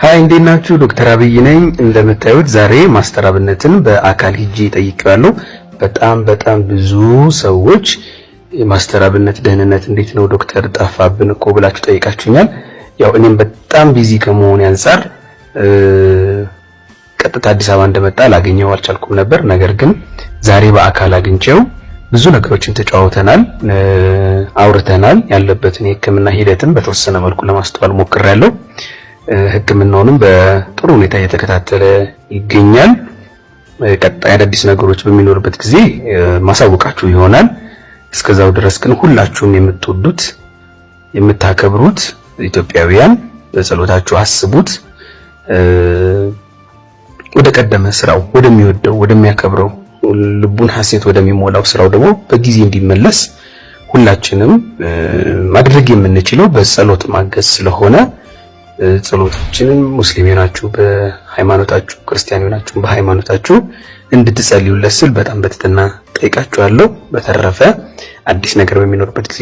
ሃይ እንዴት ናችሁ? ዶክተር አብይ ነኝ። እንደምታዩት ዛሬ ማስተር አብነትን በአካል ሂጄ ጠይቄዋለሁ። በጣም ብዙ ሰዎች የማስተር አብነት ደህንነት እንዴት ነው ዶክተር ጠፋብን እኮ ብላችሁ ጠይቃችሁኛል። ያው እኔም በጣም ቢዚ ከመሆኔ አንፃር ቀጥታ አዲስ አበባ እንደመጣ ላገኘው አልቻልኩም ነበር። ነገር ግን ዛሬ በአካል አግኝቼው ብዙ ነገሮችን ተጫውተናል፣ አውርተናል። ያለበትን የሕክምና ሂደትን በተወሰነ መልኩ ለማስተዋል ሞክሬያለሁ። ሕክምናውንም በጥሩ ሁኔታ እየተከታተለ ይገኛል። ቀጣይ አዳዲስ ነገሮች በሚኖርበት ጊዜ ማሳወቃችሁ ይሆናል። እስከዛው ድረስ ግን ሁላችሁም የምትወዱት የምታከብሩት ኢትዮጵያውያን በጸሎታችሁ አስቡት። ወደ ቀደመ ስራው ወደሚወደው ወደሚያከብረው ልቡን ሐሴት ወደሚሞላው ስራው ደግሞ በጊዜ እንዲመለስ ሁላችንም ማድረግ የምንችለው በጸሎት ማገዝ ስለሆነ ጸሎታችንን ሙስሊም ናችሁ በሃይማኖታችሁ፣ ክርስቲያን ናችሁ በሃይማኖታችሁ እንድትጸልዩለት ስል በጣም በትህትና ጠይቃችኋለሁ። በተረፈ አዲስ ነገር በሚኖርበት ጊዜ